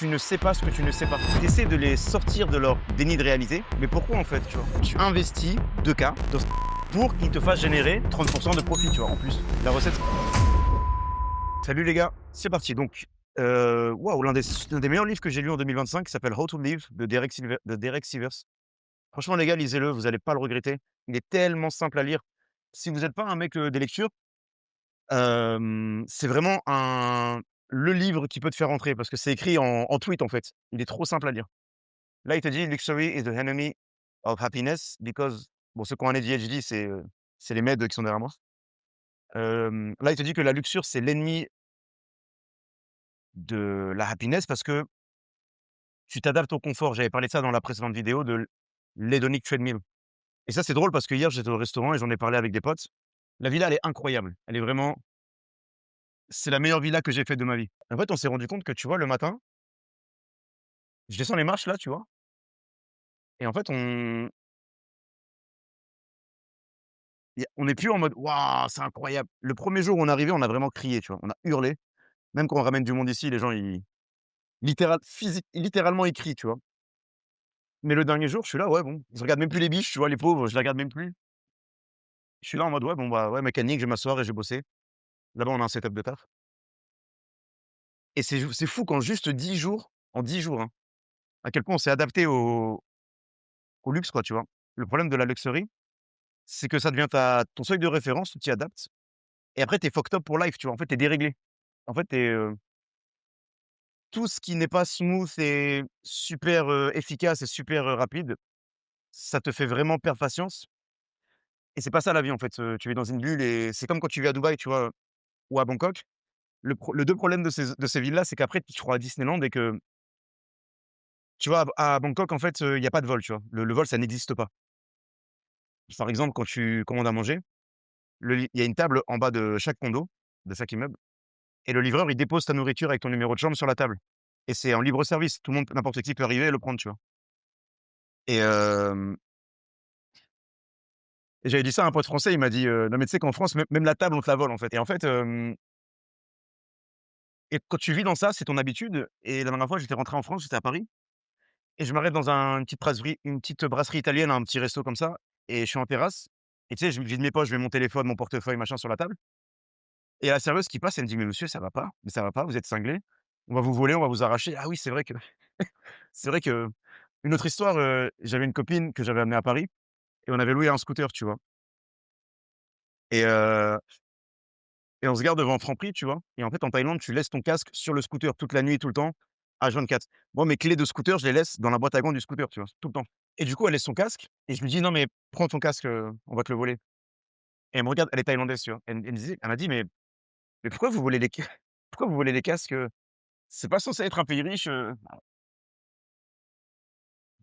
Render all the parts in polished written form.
tu ne sais pas ce que tu ne sais pas. Tu essaies de les sortir de leur déni de réalité, mais pourquoi en fait, tu vois? Tu investis 2K pour qu'ils te fassent générer 30 de profit, tu vois, en plus. La recette. Salut les gars, c'est parti. Donc, waouh, l'un des meilleurs livres que j'ai lu en 2025 qui s'appelle How to Live de Derek Sivers. Franchement, les gars, lisez-le, vous allez pas le regretter. Il est tellement simple à lire. Si vous n'êtes pas un mec, des lectures, c'est vraiment le livre qui peut te faire rentrer parce que c'est écrit en tweet, en fait. Il est trop simple à lire. Là, il te dit: «Luxury is the enemy of happiness because» bon, ceux qui ont un ADHD, c'est les meds qui sont derrière moi. Là, il te dit que la luxure, c'est l'ennemi de la happiness parce que tu t'adaptes au confort. J'avais parlé de ça dans la précédente vidéo de l'hedonic treadmill et ça, c'est drôle parce que hier, j'étais au restaurant et j'en ai parlé avec des potes. La villa, elle est incroyable. Elle est vraiment c'est la meilleure villa que j'ai faite de ma vie. En fait, on s'est rendu compte que, tu vois, le matin, je descends les marches là, tu vois? Et en fait, on n'est plus en mode: «Waouh, c'est incroyable!» Le premier jour où on est arrivé, on a vraiment crié, tu vois? On a hurlé. Même quand on ramène du monde ici, les gens, ils littéralement, ils crient, tu vois? Mais le dernier jour, je suis là, ouais, bon, je regarde même plus les biches, tu vois? Les pauvres, je les regarde même plus. Je suis là en mode: «Ouais, bon, bah, ouais, mécanique, je vais m'asseoir et je vais bosser». Là-bas, on a un setup de taf et c'est fou qu'en juste 10 jours, en 10 jours, hein, à quel point on s'est adapté au luxe, quoi, tu vois? Le problème de la luxury, c'est que ça devient ton seuil de référence, tu t'y adaptes et après tu es fucked up pour life, tu vois? En fait, tu es déréglé. En fait, tout ce qui n'est pas smooth et super, efficace et super, rapide, ça te fait vraiment perdre patience et c'est pas ça la vie, en fait, tu es dans une bulle et c'est comme quand tu vis à Dubaï, tu vois? Ou à Bangkok. Le 2 problèmes de ces villes-là, c'est qu'après tu crois à Disneyland et que, tu vois, à Bangkok, en fait, il y a pas de vol, tu vois? Le vol, ça n'existe pas. Par exemple, quand tu commandes à manger, il y a une table en bas de chaque condo, de chaque immeuble et le livreur, il dépose ta nourriture avec ton numéro de chambre sur la table et c'est en libre service. Tout le monde n'importe qui peut arriver et le prendre, tu vois? Et j'avais dit ça à un pote français, il m'a dit: «Non mais tu sais qu'en France, même la table, on te la vole, en fait» et en fait, et quand tu vis dans ça, c'est ton habitude et la dernière fois, j'étais rentré en France, j'étais à Paris et je m'arrête dans une petite brasserie italienne, un petit resto comme ça et je suis en terrasse et tu sais, je vide mes poches, je mets mon téléphone, mon portefeuille, machin sur la table et la serveuse qui passe, elle me dit: «Mais monsieur, ça va pas? Mais ça va pas? Vous êtes cinglé? On va vous voler, on va vous arracher». Ah oui, c'est vrai que c'est vrai que une autre histoire, j'avais une copine que j'avais amenée à Paris et on avait loué un scooter, tu vois? Et on se gare devant Franprix, tu vois? Et en fait, en Thaïlande, tu laisses ton casque sur le scooter toute la nuit, tout le temps, H24. Moi, mes clés de scooter, je les laisse dans la boîte à gants du scooter, tu vois? Tout le temps. Et du coup, elle laisse son casque et je lui dis: «Non, mais prends ton casque, on va te le voler». Et elle me regarde, elle est thaïlandaise, tu vois? Elle m'a dit: «Mais pourquoi vous volez les ca pourquoi vous volez les casques, c'est pas censé être un pays riche,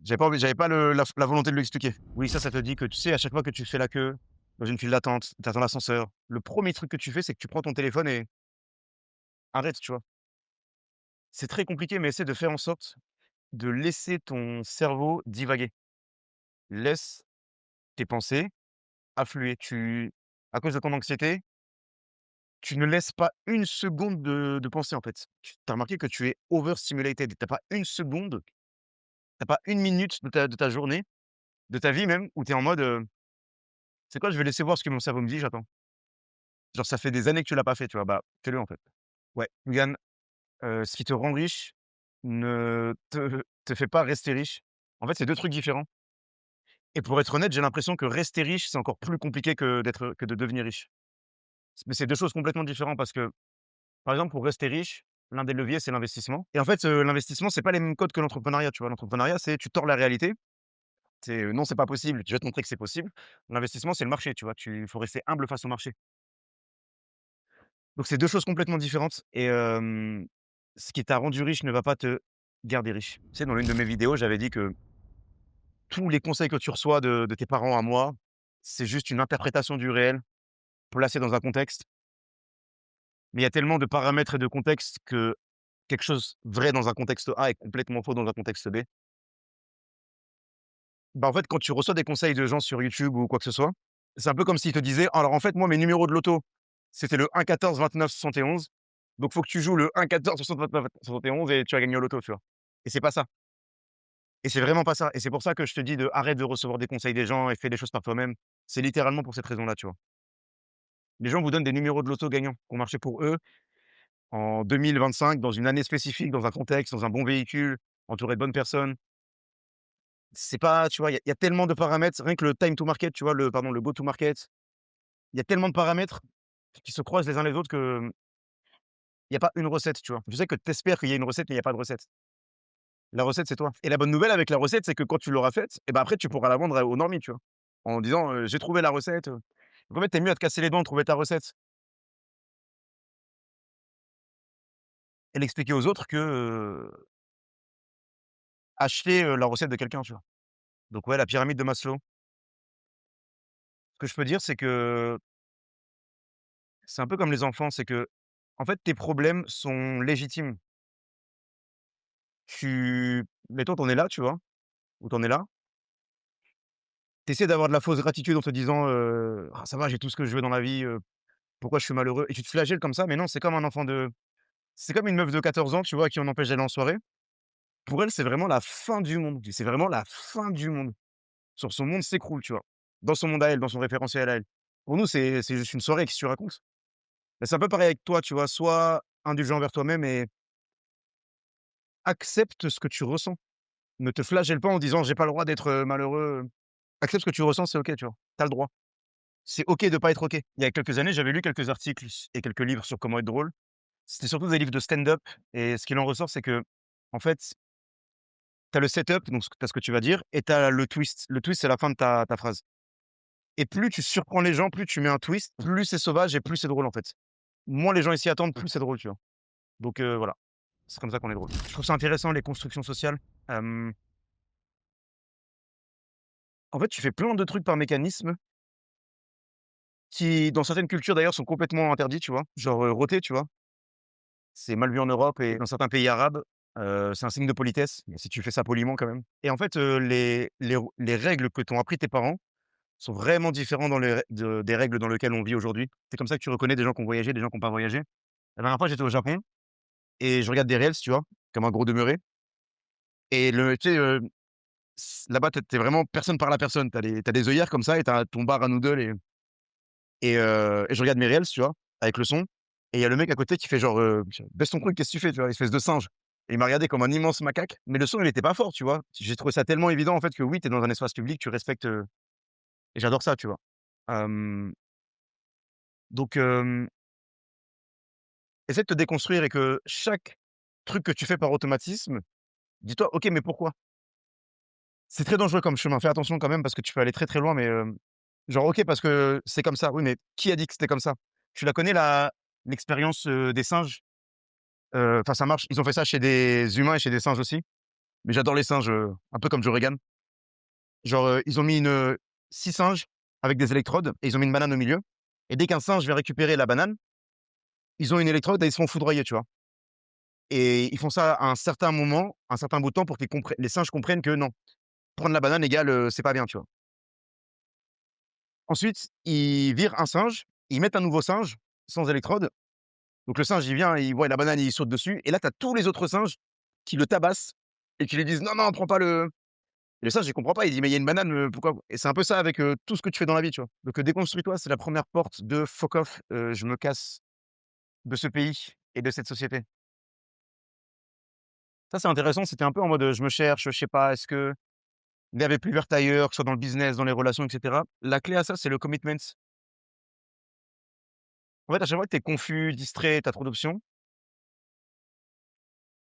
j'avais pas la volonté de lui expliquer. «Oui, ça te dit que, tu sais, à chaque fois que tu fais la queue dans une file d'attente, tu attends l'ascenseur, le premier truc que tu fais, c'est que tu prends ton téléphone et arrête», tu vois? C'est très compliqué, mais essaie de faire en sorte de laisser ton cerveau divaguer. Laisse tes pensées affluer. À cause de ton anxiété, tu ne laisses pas une seconde de penser, en fait. Tu as remarqué que tu es overstimulated. Tu as pas une seconde, tu as pas une minute de ta journée, de ta vie même, où tu es en mode, «C'est quoi? Je vais laisser voir ce que mon cerveau me dit, j'attends». Genre ça fait des années que tu l'as pas fait, tu vois? Bah, fais-le, en fait. Ouais, Yann, ce qui te rend riche ne te fait pas rester riche. En fait, c'est 2 trucs différents. Et pour être honnête, j'ai l'impression que rester riche, c'est encore plus compliqué que de devenir riche. Mais c'est 2 choses complètement différentes parce que, par exemple, pour rester riche, l'un des leviers, c'est l'investissement et en fait, l'investissement, c'est pas les mêmes codes que l'entrepreneuriat, tu vois? L'entrepreneuriat, c'est tu tords la réalité, c'est, «Non, c'est pas possible, je vais te montrer que c'est possible». L'investissement, c'est le marché, tu vois? Il faut rester humble face au marché. Donc c'est 2 choses complètement différentes et ce qui t'a rendu riche ne va pas te garder riche. Tu sais, dans l'une de mes vidéos, j'avais dit que tous les conseils que tu reçois de tes parents à moi, c'est juste une interprétation du réel placée dans un contexte. Mais il y a tellement de paramètres et de contextes que quelque chose vrai dans un contexte A est complètement faux dans un contexte B. Bah, en fait, quand tu reçois des conseils de gens sur YouTube ou quoi que ce soit, c'est un peu comme s'ils te disaient: «Alors en fait, moi, mes numéros de loto, c'était le 1 14 29 71 Donc faut que tu joues le 1-14-69-71 et tu vas gagner au loto, tu vois? Et c'est pas ça. Et c'est vraiment pas ça. Et c'est pour ça que je te dis de arrête de recevoir des conseils des gens et fais des choses par toi-même. C'est littéralement pour cette raison-là, tu vois? Les gens vous donnent des numéros de loto gagnants qui ont marché pour eux en 2025, dans une année spécifique, dans un contexte, dans un bon véhicule, entouré de bonnes personnes. C'est pas tu vois, il y a tellement de paramètres, rien que le time to market, tu vois? Le go to market, il y a tellement de paramètres qui se croisent les uns les autres que, il y a pas une recette, tu vois? Je sais que tu espères qu'il y a une recette, mais il y a pas de recette. La recette, c'est toi. Et la bonne nouvelle avec la recette, c'est que quand tu l'auras faite, et ben, après tu pourras la vendre aux normies, tu vois? En disant: «J'ai trouvé la recette», donc en fait, tu es mieux à te casser les dents de trouver ta recette et l'expliquer aux autres que, acheter, la recette de quelqu'un, tu vois? Donc ouais, la pyramide de Maslow. Ce que je peux dire, c'est que c'est un peu comme les enfants, c'est que en fait, tes problèmes sont légitimes. Mettons, tu en es là, tu vois? Ou tu en es là, tu essaies d'avoir de la fausse gratitude en te disant, «Ah ça va, j'ai tout ce que je veux dans la vie, pourquoi je suis malheureux?» Et tu te flagelles comme ça, mais non, c'est comme une meuf de 14 ans, tu vois, à qui on empêche d'aller en soirée. Pour elle, c'est vraiment la fin du monde. C'est vraiment la fin du monde. Son monde s'écroule, tu vois? Dans son monde à elle, dans son référentiel à elle. Pour nous, c'est juste une soirée, qu'est-ce que tu racontes? Bah, c'est un peu pareil avec toi, tu vois? Sois indulgent envers toi-même et accepte ce que tu ressens. Ne te flagelle pas en disant: «J'ai pas le droit d'être, malheureux». Accepte ce que tu ressens, c'est OK, tu vois? Tu as le droit. C'est OK de pas être OK. Il y a quelques années, j'avais lu quelques articles et quelques livres sur comment être drôle. C'était surtout des livres de stand-up et ce qu'il en ressort, c'est que en fait, tu as le setup, donc tu as ce que tu vas dire et tu as le twist. Le twist, c'est la fin de ta phrase et plus tu surprends les gens, plus tu mets un twist, plus c'est sauvage et plus c'est drôle, en fait. Moins les gens ils s'y attendent, plus c'est drôle, tu vois? Donc voilà, c'est comme ça qu'on est drôle. Je trouve ça intéressant les constructions sociales. Hem, En fait, tu fais plein de trucs par mécanisme qui, dans certaines cultures d'ailleurs, sont complètement interdits, tu vois? Genre, rôter, tu vois? C'est mal vu en Europe et dans certains pays arabes, c'est un signe de politesse, mais si tu fais ça poliment quand même et en fait, les règles que t'ont appris tes parents sont vraiment différents dans les rè de des règles dans lesquelles on vit aujourd'hui. C'est comme ça que tu reconnais des gens qui ont voyagé, des gens qui ont pas voyagé. La dernière fois, j'étais au Japon et je regarde des reels, tu vois? Comme un gros demeuré et tu sais, là-bas, tu es vraiment personne parle à personne. Tu as des œillères comme ça et tu as ton bar à noodles et je regarde mes reels, tu vois? Avec le son et il y a le mec à côté qui fait genre, «Baisse ton truc, qu'est-ce que tu fais?» Tu vois? Espèce de singe et il m'a regardé comme un immense macaque, mais le son, il était pas fort, tu vois? J'ai trouvé ça tellement évident, en fait, que oui, tu es dans un espace public, tu respectes, et j'adore ça, tu vois? Hem, donc essaie de te déconstruire et que chaque truc que tu fais par automatisme, dis-toi: «OK, mais pourquoi?» C'est très dangereux comme chemin, fais attention quand même parce que tu peux aller très, très loin, mais genre, OK, parce que c'est comme ça. Oui, mais qui a dit que c'était comme ça? Tu la connais l'expérience, des singes? Enfin, ça marche. Ils ont fait ça chez des humains et chez des singes aussi, mais j'adore les singes, un peu comme Joe Rogan. Genre, ils ont mis 6 singes avec des électrodes et ils ont mis une banane au milieu et dès qu'un singe vient récupérer la banane, ils ont une électrode et ils se font foudroyer, tu vois? Et ils font ça à un certain moment, un certain bout de temps pour qu'ils comprennent les singes comprennent que non, prendre la banane égale, c'est pas bien, tu vois? Ensuite, ils virent un singe, ils mettent un nouveau singe sans électrode. Donc le singe, il vient, il voit la banane, il saute dessus et là, tu as tous les autres singes qui le tabassent et qui lui disent: «Non, non, prends pas le». Et le singe, il comprend pas, il dit: «Mais il y a une banane, pourquoi?» Et c'est un peu ça avec, tout ce que tu fais dans la vie, tu vois? Donc déconstruis-toi, c'est la première porte de fuck off, je me casse de ce pays et de cette société. Ça, c'est intéressant, c'était un peu en mode, je me cherche, je sais pas, est-ce que l'herbe est plus verte ailleurs, que ce soit dans le business, dans les relations et cetera. La clé à ça, c'est le commitment. En fait, à chaque fois que tu es confus, distrait, tu as trop d'options,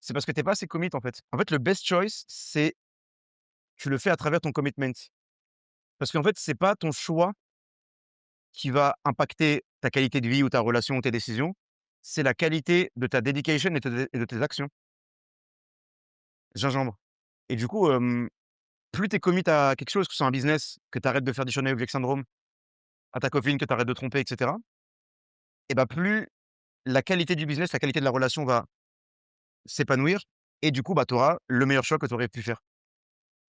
c'est parce que tu es pas assez commit, en fait. En fait, le best choice, c'est tu le fais à travers ton commitment. Parce qu'en fait, c'est pas ton choix qui va impacter ta qualité de vie ou ta relation ou tes décisions, c'est la qualité de ta dedication et de tes actions. Gingembre. Et du coup, plus tu es commit à quelque chose, que ce soit un business, que tu arrêtes de faire du Shoney Object Syndrome, à ta copine, que tu arrêtes de tromper et cetera, et bah, plus la qualité du business, la qualité de la relation va s'épanouir et du coup, bah, tu auras le meilleur choix que tu aurais pu faire.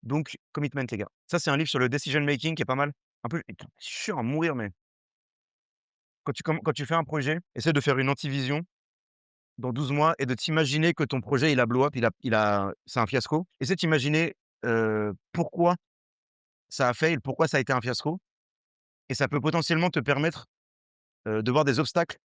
Donc commitment les gars. Ça, c'est un livre sur le decision making qui est pas mal. Un peu chiant à mourir, mais quand tu fais un projet, essaie de faire une antivision dans 12 mois et de t'imaginer que ton projet, il a blow up, c'est un fiasco. Essaie de t'imaginer, pourquoi ça a fail, pourquoi ça a été un fiasco et ça peut potentiellement te permettre, de voir des obstacles,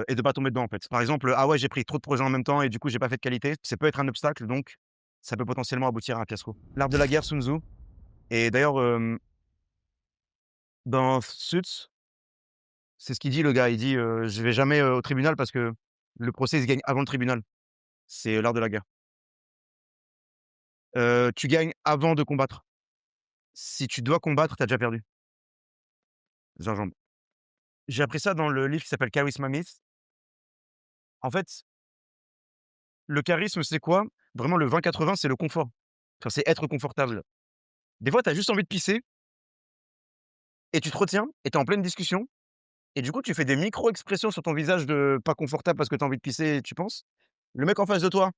et de pas tomber dedans, en fait. Par exemple, «Ah ouais, j'ai pris trop de projets en même temps et du coup, j'ai pas fait de qualité». Ça peut être un obstacle, donc ça peut potentiellement aboutir à un fiasco. L'art de la guerre, Sun Tzu et d'ailleurs, dans Suits, c'est ce qu'il dit le gars, il dit, «Je vais jamais, au tribunal parce que le procès, il se gagne avant le tribunal». C'est l'art de la guerre. Tu gagnes avant de combattre. Si tu dois combattre, tu as déjà perdu. Gingembre. J'ai appris ça dans le livre qui s'appelle Charisma Myth. En fait, le charisme, c'est quoi? Vraiment le 20-80, c'est le confort. Enfin, c'est être confortable. Des fois, tu as juste envie de pisser et tu te retiens et tu es en pleine discussion et du coup, tu fais des micro-expressions sur ton visage de pas confortable parce que tu as envie de pisser et tu penses. Le mec en face de toi,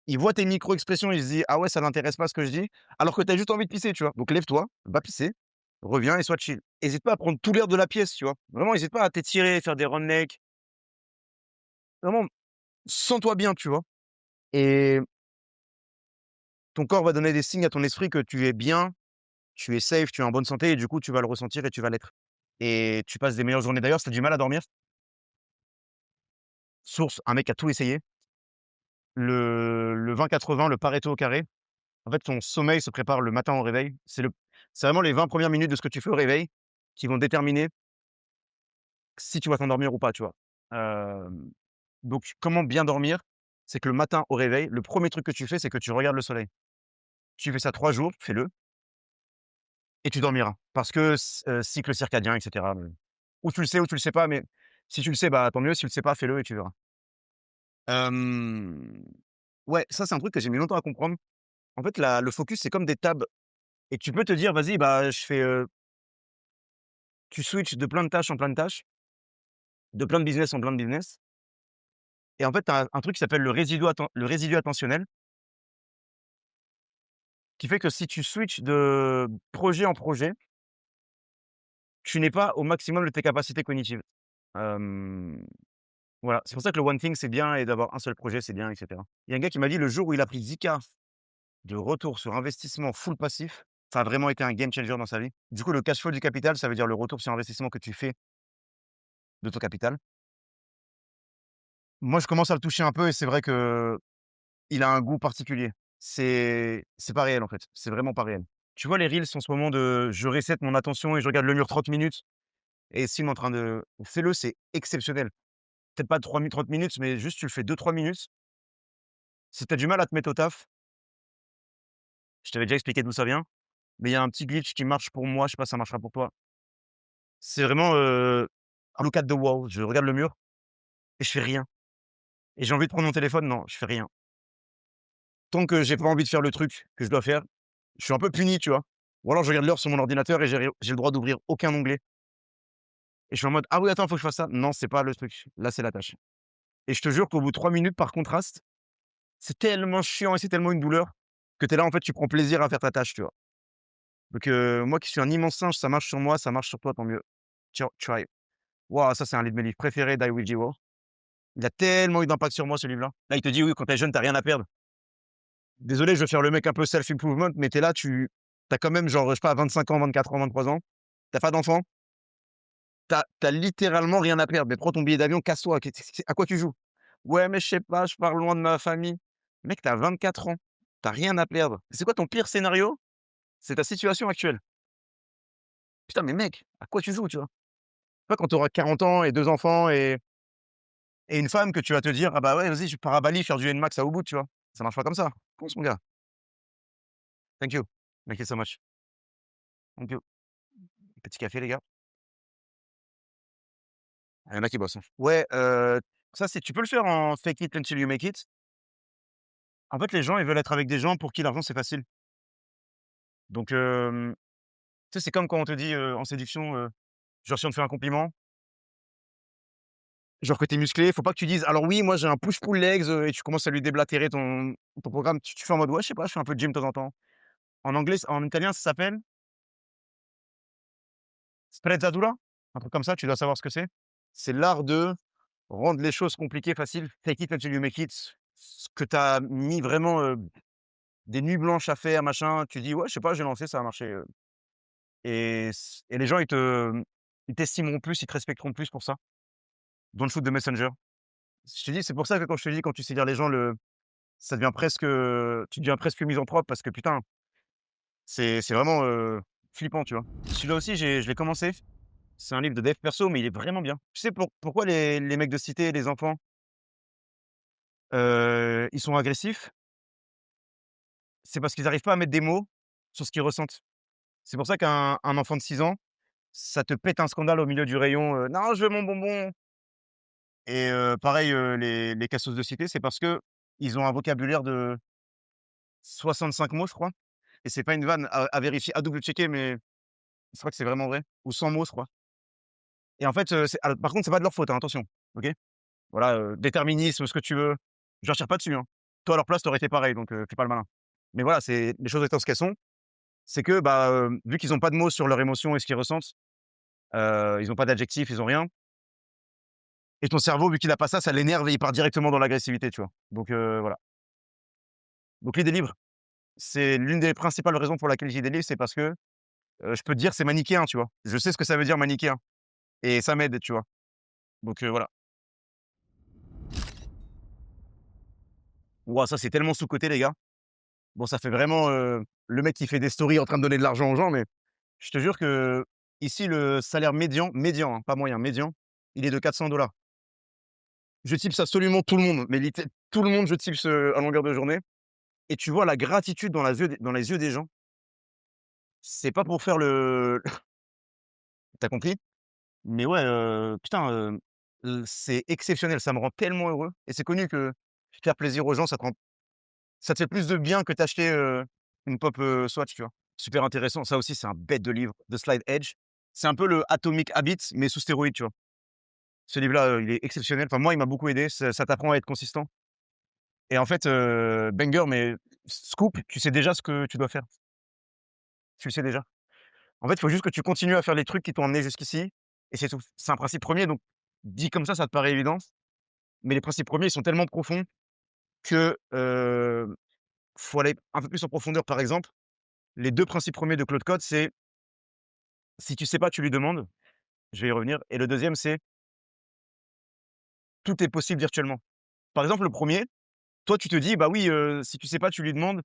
il voit tes micro-expressions, il se dit: «Ah ouais, ça l'intéresse pas ce que je dis», alors que tu as juste envie de pisser, tu vois? Donc lève-toi, va pisser, reviens et sois chill. Hésite pas à prendre tout l'air de la pièce, tu vois? Vraiment, hésite pas à t'étirer, faire des round necks. Vraiment, sens-toi bien, tu vois? Et ton corps va donner des signes à ton esprit que tu es bien, tu es safe, tu es en bonne santé et du coup, tu vas le ressentir et tu vas l'être. Et tu passes des meilleures journées. D'ailleurs, si tu as du mal à dormir, source, un mec a tout essayé, le 20-80, le Pareto au carré, en fait, ton sommeil se prépare le matin au réveil. C'est vraiment les 20 premières minutes de ce que tu fais au réveil qui vont déterminer si tu vas t'endormir ou pas, tu vois? Hem, donc comment bien dormir? C'est que le matin au réveil, le premier truc que tu fais, c'est que tu regardes le soleil. Tu fais ça 3 jours, fais-le et tu dormiras. Parce que cycle circadien et cetera, ou tu le sais pas, mais si tu le sais, bah, tant mieux, si tu le sais pas, fais-le et tu verras. Hem, ouais, ça, c'est un truc que j'ai mis longtemps à comprendre. En fait, la le focus, c'est comme des tabs et tu peux te dire: «Vas-y, bah, je fais, tu switches de plein de tâches en plein de tâches, de plein de business en plein de business et en fait, tu as un truc qui s'appelle le résidu attentionnel, qui fait que si tu switches de projet en projet, tu n'es pas au maximum de tes capacités cognitives. Hem, voilà, c'est pour ça que le one thing, c'est bien et d'avoir un seul projet, c'est bien et cetera. Il y a un gars qui m'a dit: «Le jour où il a pris 10 K de retour sur investissement full passif, ça a vraiment été un game changer dans sa vie». Du coup, le cash flow du capital, ça veut dire le retour sur investissement que tu fais de ton capital. Moi, je commence à le toucher un peu et c'est vrai qu'il a un goût particulier. C'est pas réel, en fait, c'est vraiment pas réel. Tu vois les reels en ce moment de je reset mon attention et je regarde le mur 30 minutes et Sim en train de fais-le, c'est exceptionnel. Peut-être pas 30 minutes, mais juste tu le fais 2-3 minutes. Si tu as du mal à te mettre au taf, je t'avais déjà expliqué d'où ça vient, mais il y a un petit glitch qui marche pour moi, je sais pas si ça marchera pour toi. C'est vraiment, look at the wall. Je regarde le mur et je fais rien et j'ai envie de prendre mon téléphone, non, je fais rien. Tant que j'ai pas envie de faire le truc que je dois faire, je suis un peu puni, tu vois? Ou alors je regarde l'heure sur mon ordinateur et j'ai le droit d'ouvrir aucun onglet et je suis en mode: «Ah oui, attends, faut que je fasse ça». Non, c'est pas le truc. Là, c'est la tâche et je te jure qu'au bout de 3 minutes, par contraste, c'est tellement chiant et c'est tellement une douleur que tu es là, en fait, tu prends plaisir à faire ta tâche, tu vois? Donc moi qui suis un immense singe, ça marche sur moi, ça marche sur toi, tant mieux. Try. Waouh, ça, c'est un de mes livres préférés d'I Will G. Il a tellement eu d'impact sur moi ce livre-là. Là, il te dit: «Oui, quand tu es jeune, tu as rien à perdre». Désolé, je vais faire le mec un peu self improvement, mais tu es là, tu as quand même genre, je sais pas, 25 ans, 24 ans, 23 ans. Tu as pas d'enfant, tu as littéralement rien à perdre. Mais prends ton billet d'avion, casse-toi, à quoi tu joues? «Ouais, mais je sais pas, je pars loin de ma famille». Mec, tu as 24 ans, tu as rien à perdre. C'est quoi ton pire scénario? C'est ta situation actuelle. Putain, mais mec, à quoi tu joues, tu vois? Pas quand tu auras 40 ans et 2 enfants et une femme que tu vas te dire: «Ah bah ouais, vas-y, je pars à Bali faire du Nmax à Ubud», tu vois? Ça marche pas comme ça. Fonce mon gars. Thank you. Thank you so much. Thank you. Petit café les gars. Il y en a qui bossent, hein. Ouais, ça c'est tu peux le faire en fake it until you make it. En fait, les gens, ils veulent être avec des gens pour qui l'argent c'est facile. Donc tu sais, c'est comme quand on te dit, en séduction, genre si on te fait un compliment, genre que tu es musclé, faut pas que tu dises: «Alors oui, moi j'ai un push pull legs», et tu commences à lui déblatérer ton programme. Tu fais en mode: «Ouais, je sais pas, je fais un peu de gym de temps en temps». En anglais, en italien, ça s'appelle sprezzatura, un truc comme ça, tu dois savoir ce que c'est. C'est l'art de rendre les choses compliquées faciles, fake it until you make it. Ce que tu as mis vraiment, des nuits blanches à faire, machin, tu dis: «Ouais, je sais pas, j'ai lancé, ça a marché», et les gens, ils t'estimeront plus, ils te respecteront plus pour ça. Don't shoot the messenger. Je te dis, c'est pour ça que quand je te dis, quand tu sais lire les gens, ça devient presque, tu deviens presque misanthrope parce que putain, c'est vraiment, flippant, tu vois? Celui-là aussi, je l'ai commencé. C'est un livre de dev perso, mais il est vraiment bien. Tu sais pourquoi les mecs de cité, les enfants, ils sont agressifs? C'est parce qu'ils arrivent pas à mettre des mots sur ce qu'ils ressentent. C'est pour ça qu'un enfant de 6 ans, ça te pète un scandale au milieu du rayon, «Non, je veux mon bonbon», et pareil, les cassos de cité, c'est parce qu'ils ont un vocabulaire de 65 mots, je crois, et c'est pas une vanne, à vérifier, à double checker, mais je crois que c'est vraiment vrai, ou 100 mots, je crois, et en fait, c'est alors par contre, c'est pas de leur faute, hein, attention, OK? Voilà, déterminisme, ce que tu veux, je leur tire pas dessus, hein. Toi, à leur place, tu aurais été pareil, donc fais pas le malin. Mais voilà, c'est les choses étant ce qu'elles sont, c'est que, bah, vu qu'ils ont pas de mots sur leurs émotions et ce qu'ils ressentent, ils ont pas d'adjectifs, ils ont rien, et ton cerveau, vu qu'il a pas ça, ça l'énerve et il part directement dans l'agressivité, tu vois? Donc voilà. Donc lis des livres. C'est l'une des principales raisons pour laquelle je lis des livres, c'est parce que, je peux te dire, c'est manichéen, tu vois? Je sais ce que ça veut dire manichéen et ça m'aide, tu vois? Donc voilà. Ouah, ça, c'est tellement sous-coté, les gars. Bon, ça fait vraiment, le mec qui fait des stories en train de donner de l'argent aux gens, mais je te jure que ici, le salaire médian, hein, pas moyen, médian, il est de 400 $. Je tips absolument tout le monde, mais tout le monde, je tips, à longueur de journée, et tu vois la gratitude dans les yeux des gens. C'est pas pour faire le tu as compris? Mais ouais, putain, c'est exceptionnel, ça me rend tellement heureux, et c'est connu que faire plaisir aux gens, ça te fait plus de bien que t'acheter, une pop, Swatch, tu vois? Super intéressant, ça aussi c'est un bête de livre, The Slide Edge. C'est un peu le Atomic Habits, mais sous stéroïdes, tu vois? Ce livre-là, il est exceptionnel. Enfin, moi, il m'a beaucoup aidé. Ça t'apprend à être consistant, et en fait, banger, mais scoop, tu sais déjà ce que tu dois faire. Tu le sais déjà. En fait, il faut juste que tu continues à faire les trucs qui t'ont amené jusqu'ici, et c'est tout. C'est un principe premier, donc dit comme ça te paraît évident, mais les principes premiers, ils sont tellement profonds que, faut aller un peu plus en profondeur. Par exemple, les 2 principes premiers de Claude Code, c'est: si tu sais pas, tu lui demandes. Je vais y revenir, et le deuxième, c'est: tout est possible virtuellement. Par exemple, le premier, toi, tu te dis: «Bah oui, si tu sais pas, tu lui demandes,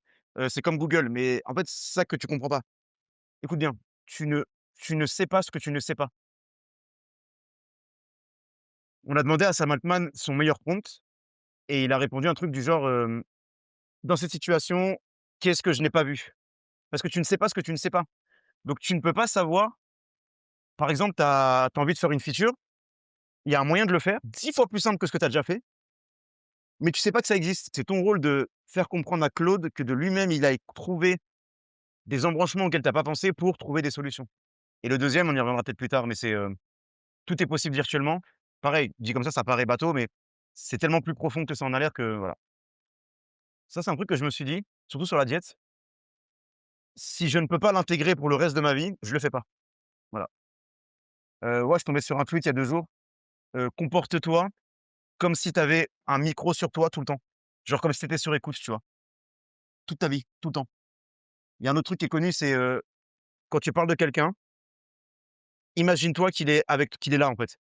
c'est comme Google», mais en fait, c'est ça que tu comprends pas. Écoute bien, tu ne tu ne sais pas ce que tu ne sais pas. On a demandé à Sam Altman son meilleur prompt, et il a répondu un truc du genre, «Dans cette situation, qu'est-ce que je n'ai pas vu?» Parce que tu ne sais pas ce que tu ne sais pas. Donc tu ne peux pas savoir, par exemple, tu as envie de faire une feature, il y a un moyen de le faire 10 fois plus simple que ce que tu as déjà fait, mais tu sais pas que ça existe. C'est ton rôle de faire comprendre à Claude que de lui-même, il a trouvé des embranchements auxquels tu as pas pensé pour trouver des solutions. Et le deuxième, on y reviendra peut-être plus tard, mais c'est, tout est possible virtuellement. Pareil, dit comme ça paraît bateau, mais c'est tellement plus profond que ça en a l'air, que voilà. Ça, c'est un truc que je me suis dit, surtout sur la diète: «Si je ne peux pas l'intégrer pour le reste de ma vie, je le fais pas». Voilà. Ouais, je tombais sur un tweet il y a 2 jours, «Comporte-toi comme si tu avais un micro sur toi tout le temps». Genre comme si tu étais sur écoute, tu vois? Toute ta vie, tout le temps. Il y a un autre truc qui est connu, c'est, quand tu parles de quelqu'un, imagine-toi qu'il est là, en fait.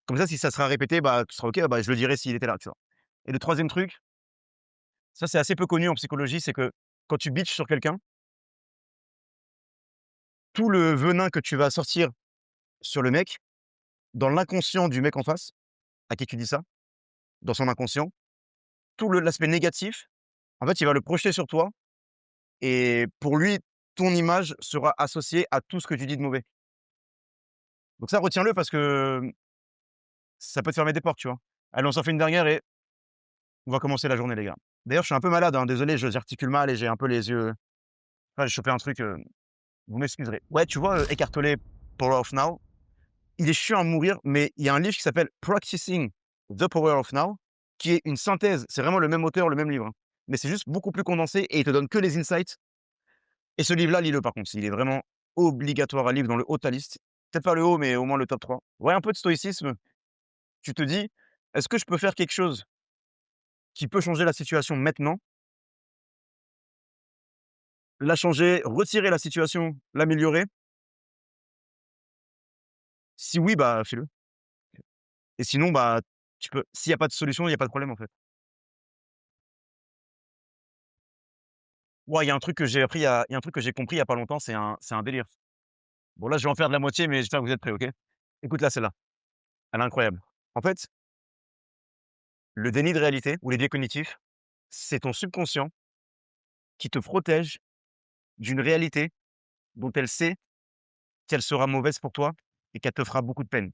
Comme ça, si ça sera répété, bah, tu seras: «OK, bah, je le dirai s'il était là», tu vois? Et le troisième truc, ça, c'est assez peu connu en psychologie, c'est que quand tu bitches sur quelqu'un, tout le venin que tu vas sortir sur le mec, dans l'inconscient du mec en face, à qui tu dis ça, dans son inconscient, tout l'aspect négatif, en fait, il va le projeter sur toi, et pour lui, ton image sera associée à tout ce que tu dis de mauvais. Donc ça, retiens-le parce que, ça peut te fermer des portes, tu vois? Allez, on s'en fait une dernière et on va commencer la journée, les gars. D'ailleurs, je suis un peu malade, hein, désolé, j'articule mal et j'ai un peu les yeux, j'ai chopé un truc, vous m'excuserez. Ouais, tu vois, Eckhart Tolle, Power of Now, il est chiant à mourir, mais il y a un livre qui s'appelle Practicing the Power of Now, qui est une synthèse. C'est vraiment le même auteur, le même livre, hein, mais c'est juste beaucoup plus condensé, et il te donne que les insights, et ce livre-là, lis-le par contre, il est vraiment obligatoire à lire dans le haut de ta liste. Peut-être pas le haut, mais au moins le top 3. Ouais, un peu de stoïcisme, tu te dis: Est-ce que je peux faire quelque chose qui peut changer la situation maintenant, la changer, retirer la situation, l'améliorer? Si oui, bah, fais-le et sinon, bah, tu peux s'il y a pas de solution, il y a pas de problème, en fait. Ouais, il y a un truc que j'ai compris il y a pas longtemps, c'est un délire. Bon là, je vais en faire de la moitié, mais j'espère que vous êtes prêts, OK? Écoute là, celle-là, elle est incroyable. En fait, le déni de réalité ou les biais cognitifs, c'est ton subconscient qui te protège d'une réalité dont elle sait qu'elle sera mauvaise pour toi et qu'elle te fera beaucoup de peine.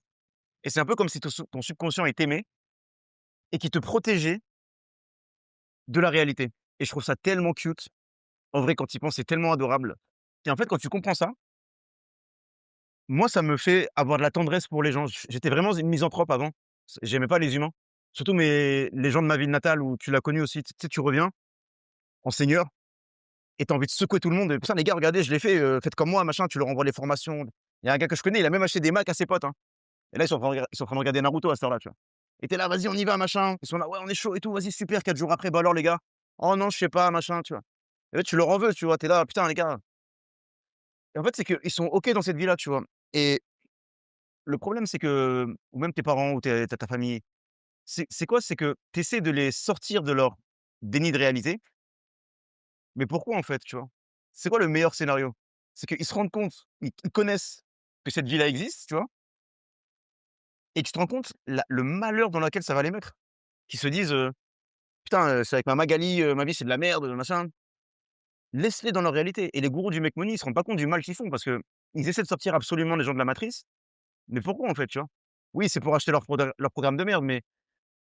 Et c'est un peu comme si ton subconscient il t'aimait et qui te protégeait de la réalité. Et je trouve ça tellement cute. En vrai, quand tu y penses, c'est tellement adorable. Et en fait, quand tu comprends ça, moi, ça me fait avoir de la tendresse pour les gens. J'étais vraiment une misanthrope avant. J'aimais pas les humains. Surtout les gens de ma ville natale où tu l'as connu aussi. Tu sais, tu reviens en seigneur et tu as envie de secouer tout le monde. Putain, les gars, regardez, je l'ai fait, faites comme moi, machin. Tu leur envoies les formations. Il y a un gars que je connais, il a même acheté des Macs à ses potes, hein. Et là, ils sont en train de regarder Naruto à cette heure-là, tu vois? Et tu là: «Vas-y, on y va, machin». Ils sont là: «Ouais, on est chaud et tout, vas-y, super». 4 jours après: «Bah alors les gars?» «Oh non, je sais pas, machin», tu vois? Et là, tu leur en veux, tu vois? Tu es là: «Putain les gars». Et en fait, c'est qu'ils sont OK dans cette vie-là, tu vois? Et le problème, c'est que ou même tes parents ou ta famille, c'est quoi? C'est que tu essaies de les sortir de leur déni de réalité, mais pourquoi en fait, tu vois? C'est quoi le meilleur scénario? C'est qu'ils se rendent compte, ils connaissent que cette vie-là existe, tu vois? Et que tu te rends compte le malheur dans lequel ça va les mettre. Qu'ils se disent, «Putain, c'est avec ma Magali, ma vie c'est de la merde, machin». Laisse-les dans leur réalité et les gourous du make money, ils se rendent pas compte du mal qu'ils font parce qu'ils essaient de sortir absolument les gens de la matrice, mais pourquoi en fait, tu vois? Oui, c'est pour acheter leur programme de merde, mais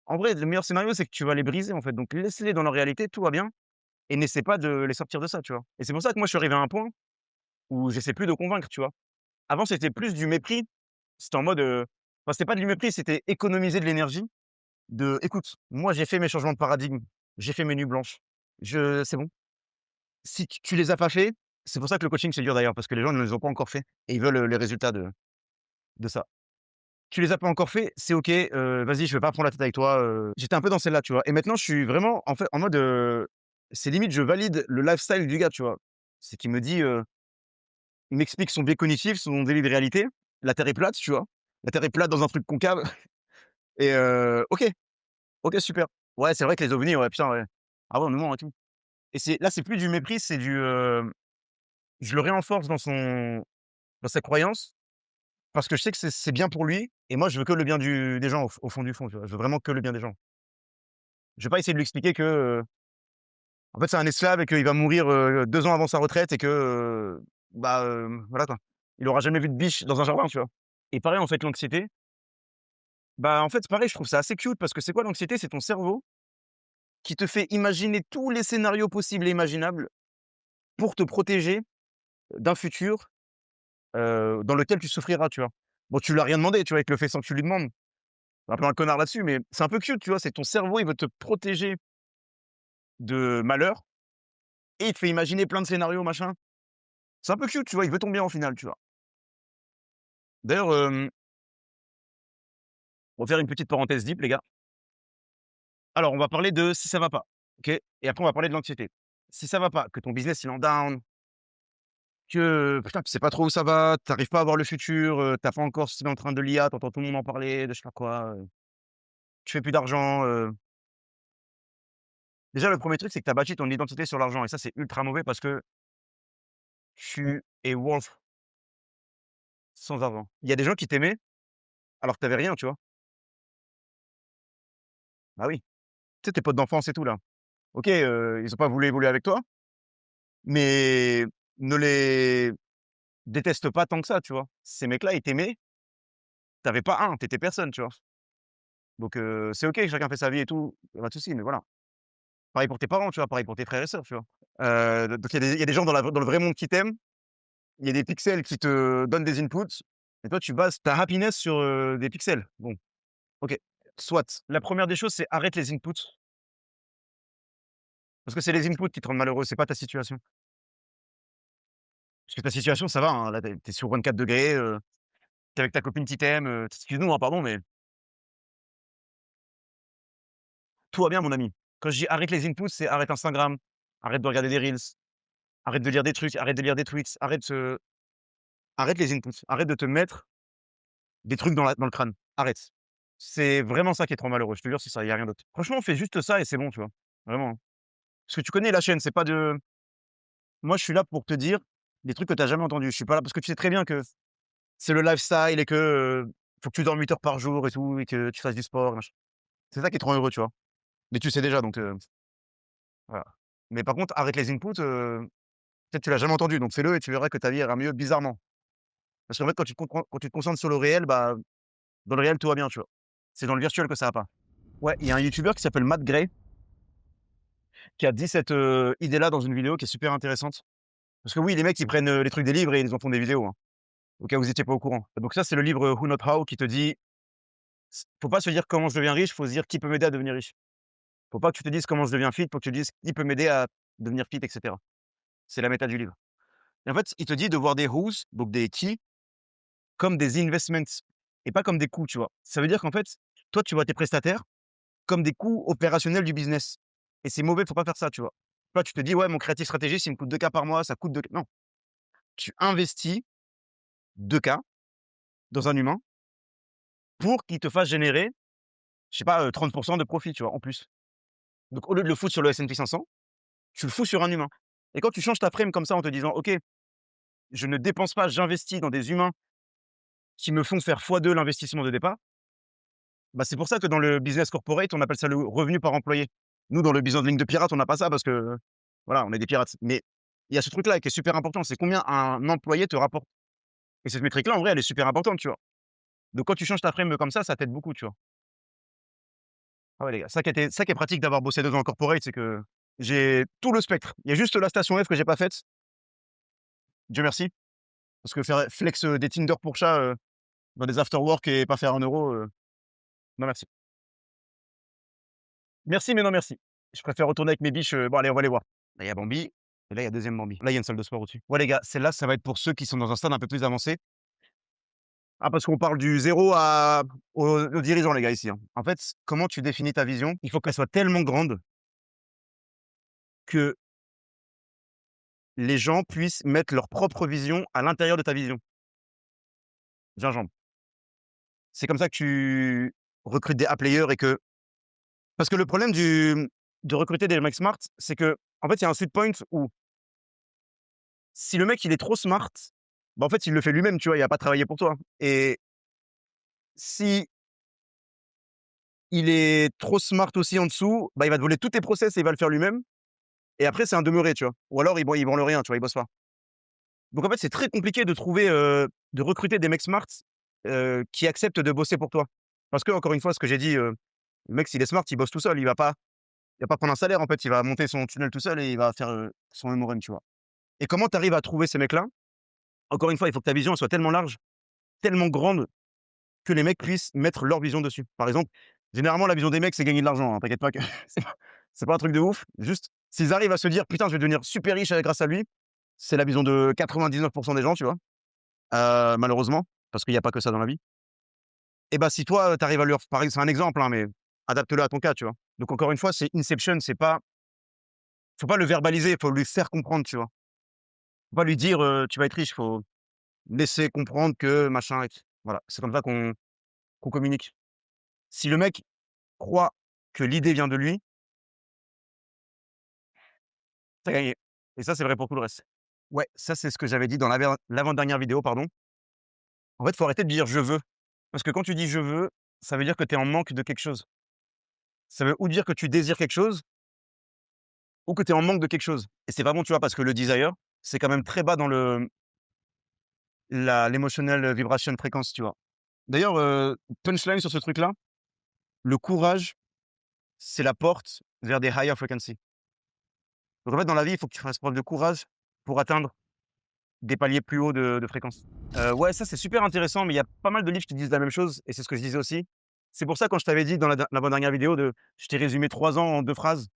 en vrai, le meilleur scénario, c'est que tu vas les briser en fait, donc laisse-les dans leur réalité, tout va bien et n'essaie pas de les sortir de ça, tu vois? Et c'est pour ça que moi je suis arrivé à un point où j'essaie plus de convaincre, tu vois? Avant, c'était plus du mépris, c'était en mode, enfin c'était pas du mépris, c'était économiser de l'énergie de: «Écoute, moi j'ai fait mes changements de paradigme, j'ai fait mes nuits blanches, je c'est bon». Si tu les as pas fait, c'est pour ça que le coaching, c'est dur d'ailleurs, parce que les gens ne les ont pas encore fait et ils veulent, les résultats de ça. Tu les as pas encore fait, c'est OK, vas-y, je vais pas prendre la tête avec toi, j'étais un peu dans celle-là, tu vois? Et maintenant, je suis vraiment en fait en mode, c'est limite je valide le lifestyle du gars, tu vois? C'est qu'il me dit, il m'explique son biais cognitif, son délit de réalité. La terre est plate, tu vois? La terre est plate dans un truc concave et OK, OK, super. Ouais, c'est vrai que les ovnis, ouais, putain, ouais. Ah ouais, on nous ment et tout et c'est plus du mépris, c'est du, je le réenforce dans sa croyance, parce que je sais que c'est bien pour lui et moi je veux que le bien des gens au fond du fond, tu vois? Je veux vraiment que le bien des gens. Je vais pas essayer de lui expliquer que, en fait c'est un esclave et qu'il va mourir, 2 ans avant sa retraite et que, bah, voilà quoi. Il aura jamais vu de biche dans un jardin, tu vois? Et pareil en fait l'anxiété, bah, en fait c'est pareil, je trouve ça assez cute parce que c'est quoi l'anxiété? C'est ton cerveau qui te fait imaginer tous les scénarios possibles et imaginables pour te protéger d'un futur, dans lequel tu souffriras, tu vois? Bon tu lui as rien demandé, tu vois? Il te le fait sans que tu lui demandes. Un peu un connard là-dessus, mais c'est un peu cute, tu vois? C'est ton cerveau, il veut te protéger de malheur et il te fait imaginer plein de scénarios, machin. C'est un peu cute, tu vois? Il veut ton bien au final, tu vois? D'ailleurs, on va faire une petite parenthèse deep, les gars. Alors, on va parler de si ça va pas, OK? Et après, on va parler de l'anxiété. Si ça va pas, que ton business, il est en down, que putain, tu sais pas trop où ça va, tu arrives pas à voir le futur, tu pas encore c'est en train de l'IA, tu entends tout le monde en parler, de je sais pas quoi, tu fais plus d'argent, déjà, le premier truc, c'est que tu as bâti ton identité sur l'argent et ça, c'est ultra mauvais parce que tu es worth sans argent. Il y a des gens qui t'aimaient alors que tu avais rien, tu vois? Bah oui. Tu sais, tes potes d'enfance et tout là. OK, ils ont pas voulu évoluer avec toi, mais ne les déteste pas tant que ça, tu vois? Ces mecs-là, ils t'aimaient, tu avais pas un, tu étais personne, tu vois? Donc c'est OK, chacun fait sa vie et tout, y a pas de souci, mais voilà. Pareil pour tes parents, tu vois? Pareil pour tes frères et sœurs, tu vois? Donc il y a des gens dans le vrai monde qui t'aiment, il y a des pixels qui te donnent des inputs et toi tu bases ta happiness sur, des pixels. Bon, OK, soit. La première des choses, c'est arrête les inputs, parce que c'est les inputs qui te rendent malheureux, c'est pas ta situation. Parce que ta situation, ça va, hein, là, tu es sur 24°, tu es avec ta copine qui t'aime, excuse-nous, hein, pardon, mais tout va bien, mon ami. Quand je dis arrête les inputs, c'est arrête Instagram, arrête de regarder des reels, arrête de lire des trucs, arrête de lire des tweets, arrête les inputs, arrête de te mettre des trucs dans le crâne. Arrête. C'est vraiment ça qui est trop malheureux, je te jure, c'est ça, il y a rien d'autre. Franchement, fais juste ça et c'est bon, tu vois? Vraiment, hein. Parce que tu connais la chaîne, c'est pas de moi, je suis là pour te dire des trucs que tu as jamais entendus. Je suis pas là parce que tu sais très bien que c'est le lifestyle et que, faut que tu dormes 8 heures par jour et tout et que tu fasses du sport, machin. C'est ça qui est trop heureux, tu vois? Mais tu sais déjà donc voilà. Mais par contre, arrête les inputs, peut-être tu l'as jamais entendu donc fais-le et tu verras que ta vie ira mieux bizarrement. Parce qu'en fait, quand tu te concentres sur le réel, bah, dans le réel, tout va bien, tu vois? C'est dans le virtuel que ça va pas. Ouais, il y a un youtubeur qui s'appelle Matt Gray qui a dit cette, idée-là dans une vidéo qui est super intéressante. Parce que oui, les mecs, ils prennent, les trucs des livres et ils en font des vidéos, hein, au cas où vous étiez pas au courant. Donc ça, c'est le livre Who Not How qui te dit faut pas se dire: «Comment je deviens riche», faut se dire: «Qui peut m'aider à devenir riche?» Faut pas que tu te dises: «Comment je deviens fit», faut que tu te dises: «Qui peut m'aider à devenir fit?» et cetera. C'est la méta du livre et en fait, il te dit de voir des who's, donc des qui, comme des investments et pas comme des coûts, tu vois? Ça veut dire qu'en fait, toi, tu vois tes prestataires comme des coûts opérationnels du business et c'est mauvais, faut pas faire ça, tu vois? Toi, tu te dis: «Ouais, mon creative stratégie, il me coûte 2K par mois, ça coûte 2 K». Non, tu investis 2K dans un humain pour qu'il te fasse générer, je sais pas, 30 de profit, tu vois, en plus. Donc au lieu de le foutre sur le S&P 500, tu le fous sur un humain et quand tu changes ta frame comme ça en te disant: «OK, je ne dépense pas, j'investis dans des humains qui me font faire x2 l'investissement de départ», bah, c'est pour ça que dans le business corporate, on appelle ça le revenu par employé. Nous, dans le business de ligne de pirate, on n'a pas ça parce que, voilà, on est des pirates. Mais il y a ce truc-là qui est super important, c'est combien un employé te rapporte et cette métrique-là, en vrai, elle est super importante, tu vois? Donc quand tu changes ta frame comme ça t'aide beaucoup, tu vois? Ah ouais, les gars, ça qui est pratique d'avoir bossé 2 ans en corporate, c'est que j'ai tout le spectre. Il y a juste la station F que j'ai pas faite, Dieu merci, parce que faire flex, des Tinder pour chat, dans des after work et pas faire 1 €, non merci. Merci, mais non merci. Je préfère retourner avec mes biches, bon allez, on va les voir. Là, il y a Bambi et là, il y a 2e Bambi. Là, il y a une salle de sport au-dessus. Ouais les gars, celle-là, ça va être pour ceux qui sont dans un stade un peu plus avancé. Ah parce qu'on parle du zéro à aux dirigeants les gars ici, hein. En fait, comment tu définis ta vision? Il faut qu'elle soit tellement grande que les gens puissent mettre leur propre vision à l'intérieur de ta vision. Gingembre. C'est comme ça que tu recrutes des A players et que parce que le problème de recruter des mecs smart, c'est qu'en fait, il y a un sweet point où si le mec, il est trop smart, bah, en fait, il le fait lui-même, tu vois? Il a pas travaillé pour toi et si il est trop smart aussi en dessous, bah, il va te voler tous tes process et il va le faire lui-même et après, c'est un demeuré, tu vois? Ou alors il branle rien, tu vois? Il bosse pas. Donc en fait, c'est très compliqué de trouver, de recruter des mecs smart, qui acceptent de bosser pour toi. Parce qu'encore une fois, ce que j'ai dit, le mec, s'il est smart, il bosse tout seul, il va pas prendre un salaire, en fait, il va monter son tunnel tout seul et il va faire, son MRM, tu vois? Et comment tu arrives à trouver ces mecs-là? Encore une fois, il faut que ta vision elle soit tellement large, tellement grande que les mecs puissent mettre leur vision dessus. Par exemple, généralement, la vision des mecs, c'est gagner de l'argent, hein, t'inquiète pas que c'est pas un truc de ouf. Juste, s'ils arrivent à se dire: «Putain, je vais devenir super riche, grâce à lui», c'est la vision de 99 des gens, tu vois? Malheureusement, parce qu'il y a pas que ça dans la vie. Et bah, si toi, tu arrives à leur pareil, c'est un exemple, hein, mais adapte-le à ton cas, tu vois? Donc encore une fois, c'est inception, c'est pas faut pas le verbaliser, il faut lui faire comprendre, tu vois? Faut pas lui dire, «Tu vas être riche», faut laisser comprendre que machin et voilà, c'est comme ça qu'on communique. Si le mec croit que l'idée vient de lui, tu as gagné et ça, c'est vrai pour tout le reste. Ouais, ça, c'est ce que j'avais dit dans l'avant-dernière vidéo, pardon. En fait, faut arrêter de dire: «Je veux», parce que quand tu dis: «Je veux», ça veut dire que tu es en manque de quelque chose. Ça veut ou dire que tu désires quelque chose ou que tu es en manque de quelque chose et c'est vraiment, tu vois, parce que le desire, c'est quand même très bas dans l'emotional vibration fréquence, tu vois? D'ailleurs, punchline sur ce truc-là, le courage, c'est la porte vers des higher frequency. Donc en fait, dans la vie, il faut que tu fasses preuve de courage pour atteindre des paliers plus hauts de fréquence. Ouais, ça, c'est super intéressant, mais il y a pas mal de livres qui disent la même chose et c'est ce que je disais aussi. C'est pour ça quand je t'avais dit dans l'avant-dernière vidéo je t'ai résumé 3 ans en 2 phrases,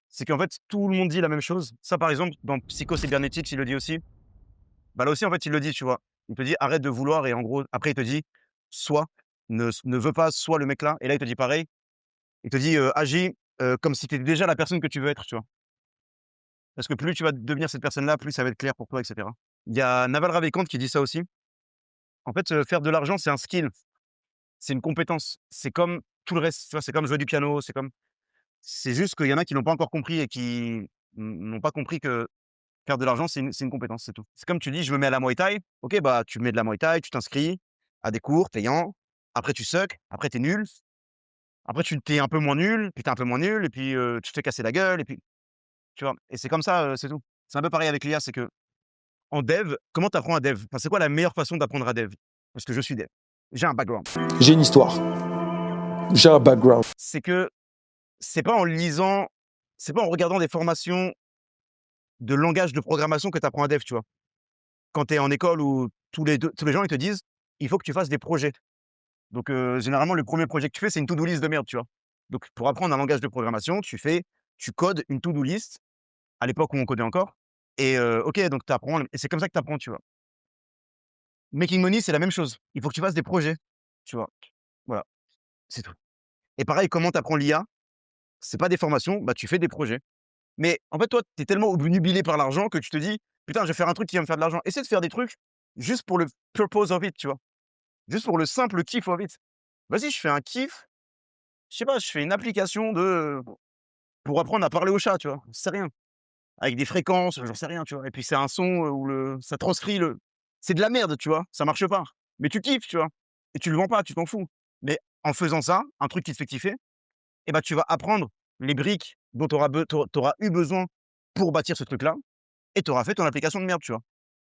c'est qu'en fait, tout le monde dit la même chose. Ça, par exemple, dans Psycho-Cybernetics, il le dit aussi. Bah, là aussi, en fait, il le dit, tu vois? Il te dit: «Arrête de vouloir» et en gros, après, il te dit: «Sois, ne veux pas, sois le mec là» et là, il te dit pareil. Il te dit: «Agis, comme si tu étais déjà la personne que tu veux être, tu vois? Parce que plus tu vas devenir cette personne-là, plus ça va être clair pour toi et cetera. Il y a Naval Ravikant qui dit ça aussi. En fait, faire de l'argent, c'est un skill, c'est une compétence. C'est comme tout le reste, tu vois? C'est comme jouer du piano, c'est juste qu'il y en a qui l'ont pas encore compris et qui n'ont pas compris que faire de l'argent, c'est une compétence, c'est tout. C'est comme tu dis: «Je me mets à la Muay Thai». OK, bah, tu mets de la Muay Thai, tu t'inscris à des cours payants. Après tu sucks, après tu es nul, après tu es un peu moins nul, puis tu es un peu moins nul et puis, tu te fais casser la gueule et puis tu vois? Et c'est comme ça, c'est tout. C'est un peu pareil avec l'IA, c'est qu'en dev, comment tu apprends à dev? Enfin, c'est quoi la meilleure façon d'apprendre à dev? Parce que je suis dev. J'ai un background. J'ai une histoire. J'ai un background. C'est que c'est pas en lisant, c'est pas en regardant des formations de langage de programmation que tu apprends à dev, tu vois? Quand tu es en école où tous les gens, ils te disent: «Il faut que tu fasses des projets». Donc, généralement, le premier projet que tu fais, c'est une to-do list de merde, tu vois? Donc pour apprendre un langage de programmation, tu codes une to-do list, à l'époque où on codait encore et OK, donc tu apprends et c'est comme ça que tu apprends, tu vois? Making money, c'est la même chose. Il faut que tu fasses des projets, tu vois? Voilà, c'est tout. Et pareil, comment tu apprends l'IA? C'est pas des formations, bah, tu fais des projets. Mais en fait, toi, tu es tellement obnubilé par l'argent que tu te dis: «Putain, je vais faire un truc qui va me faire de l'argent». Essaie de faire des trucs juste pour le purpose of it, tu vois? Juste pour le simple kiff of it. Vas-y, je fais un kiff, je sais pas, je fais une application pour apprendre à parler au chat, tu vois? J'en sais rien. Avec des fréquences, j'en sais rien, tu vois? Et puis c'est un son, où le ça transcrit le c'est de la merde, tu vois? Ça marche pas. Mais tu kiffes, tu vois? Et tu le vends pas, tu t'en fous. Mais en faisant ça, un truc qui te fait kiffer, et bah, tu vas apprendre les briques dont tu auras eu besoin pour bâtir ce truc-là et tu auras fait ton application de merde, tu vois?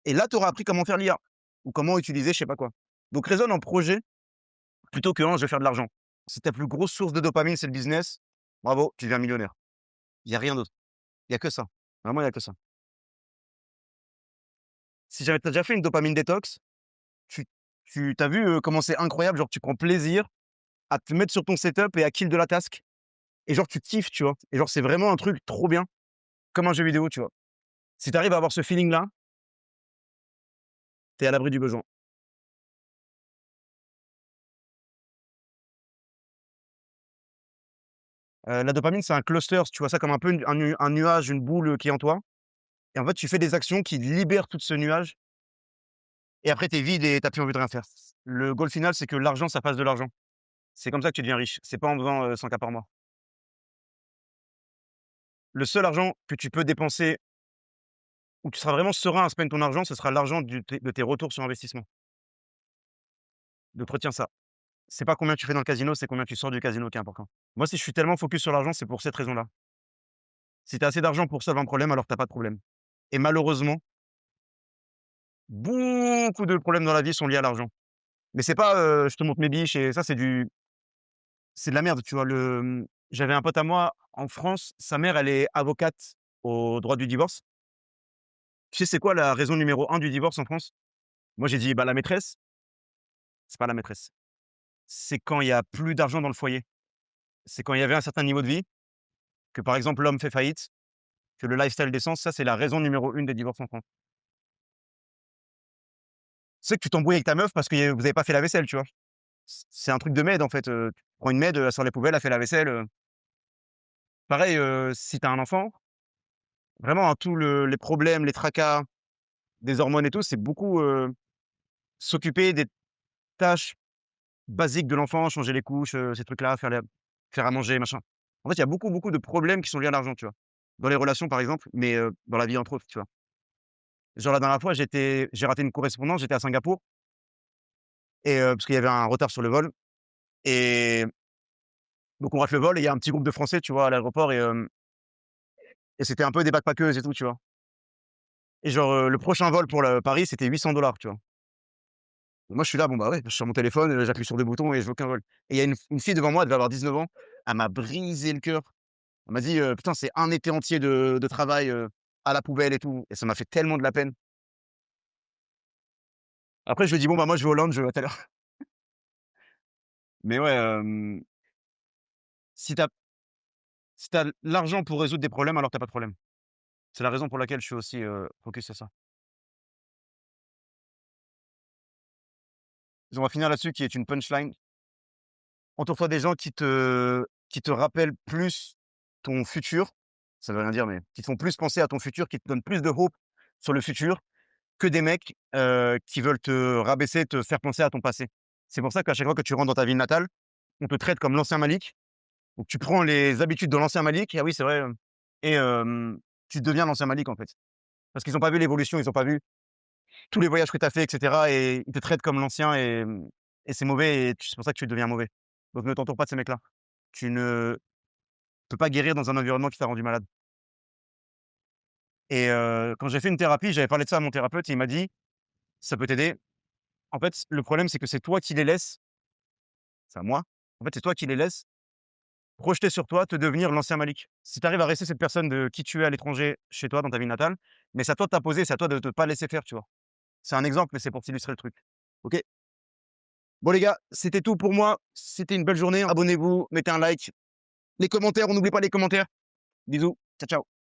Et là, tu auras appris comment faire l'IA ou comment utiliser je sais pas quoi. Donc raisonne en projet plutôt que en: «Je vais faire de l'argent». Si ta plus grosse source de dopamine, c'est le business, bravo, tu deviens millionnaire. Il y a rien d'autre. Il y a que ça. Vraiment, il y a que ça. Si jamais tu as déjà fait une dopamine détox, tu tu as vu, comment c'est incroyable, genre tu prends plaisir à te mettre sur ton setup et à kill de la task et genre tu kiffes, tu vois? Et genre c'est vraiment un truc trop bien, comme un jeu vidéo, tu vois? Si tu arrives à avoir ce feeling-là, tu es à l'abri du besoin. La dopamine, c'est un cluster, si tu vois ça comme un peu un nuage, une boule, qui est en toi et en fait, tu fais des actions qui libèrent tout ce nuage et après tu es vide et tu as plus envie de rien faire. Le goal final, c'est que l'argent, ça fasse de l'argent. C'est comme ça que tu deviens riche. C'est pas en faisant, 100 K par mois. Le seul argent que tu peux dépenser où tu seras vraiment serein à spend ton argent, ce sera l'argent de tes retours sur investissement. Donc retiens ça. C'est pas combien tu fais dans le casino, c'est combien tu sors du casino qui est important. Moi, si je suis tellement focus sur l'argent, c'est pour cette raison-là. Si tu as assez d'argent pour solver un problème, alors tu as pas de problème. Et malheureusement, beaucoup de problèmes dans la vie sont liés à l'argent. Mais c'est pas, je te montre mes biches et ça, c'est de la merde, tu vois? J'avais un pote à moi en France, sa mère, elle est avocate au droit du divorce. Tu sais, c'est quoi la raison numéro un du divorce en France? Moi, j'ai dit: «Bah, la maîtresse». C'est pas la maîtresse. C'est quand il y a plus d'argent dans le foyer. C'est quand il y avait un certain niveau de vie, que par exemple l'homme fait faillite, que le lifestyle descend, ça c'est la raison numéro une des divorces en France. C'est que tu t'embrouilles avec ta meuf parce que vous avez pas fait la vaisselle, tu vois? C'est un truc de mède en fait, tu prends une mède, elle sort les poubelles, elle fait la vaisselle, pareil, si tu as un enfant, vraiment, hein, tous les problèmes, les tracas, des hormones et tout, c'est beaucoup, s'occuper des tâches basiques de l'enfant, changer les couches, ces trucs-là, faire à manger, machin. En fait, il y a beaucoup, beaucoup de problèmes qui sont liés à l'argent, tu vois? Dans les relations par exemple, mais dans la vie entre autres, tu vois? Genre la dernière fois, j'ai raté une correspondance, j'étais à Singapour et parce qu'il y avait un retard sur le vol et donc on rate le vol et il y a un petit groupe de Français, tu vois, à l'aéroport et c'était un peu des backpackeuses et tout, tu vois? Et genre, le prochain vol pour le Paris, c'était 800 tu vois? Et moi, je suis là, bon, bah, ouais, je suis sur mon téléphone, j'appuie sur 2 boutons et je veux qu'un vol et il y a une fille devant moi, elle devait avoir 19 ans, elle m'a brisé le cœur. Elle m'a dit, «Putain, c'est un été entier de travail, à la poubelle et tout» et ça m'a fait tellement de la peine. Après, je lui ai dit: «Bon, bah, moi, je vais au lounge, à tout à l'heure». Mais ouais, si tu as si tu l'argent pour résoudre des problèmes, alors tu as pas de problème. C'est la raison pour laquelle je suis aussi, focus sur ça. On va finir là-dessus qui est une punchline. Entoure-toi des gens qui te rappellent plus ton futur, ça veut rien dire, mais qui te font plus penser à ton futur, qui te donnent plus de hope sur le futur que des mecs, qui veulent te rabaisser, te faire penser à ton passé. C'est pour ça qu'à chaque fois que tu rentres dans ta ville natale, on te traite comme l'ancien Malik. Donc tu prends les habitudes de l'ancien Malik, ah oui, c'est vrai, et tu deviens l'ancien Malik, en fait. Parce qu'ils ont pas vu l'évolution, ils ont pas vu tous les voyages que tu as fait et cetera et ils te traitent comme l'ancien et c'est mauvais et c'est pour ça que tu deviens mauvais. Donc ne t'entoure pas de ces mecs-là. Tu ne peux pas guérir dans un environnement qui t'a rendu malade et quand j'ai fait une thérapie, j'avais parlé de ça à mon thérapeute et il m'a dit: «Ça peut t'aider. En fait, le problème, c'est que c'est toi qui les laisses, c'est à moi, en fait, c'est toi qui les laisses projeter sur toi, te devenir l'ancien Malik. Si tu arrives à rester cette personne de qui tu es à l'étranger, chez toi, dans ta ville natale, mais c'est à toi de t'imposer, c'est à toi de pas laisser faire», tu vois? C'est un exemple, mais c'est pour t'illustrer le truc. OK? Bon les gars, c'était tout pour moi. C'était une belle journée. Abonnez-vous, mettez un like. Les commentaires, on n'oublie pas les commentaires. Bisous. Ciao, ciao.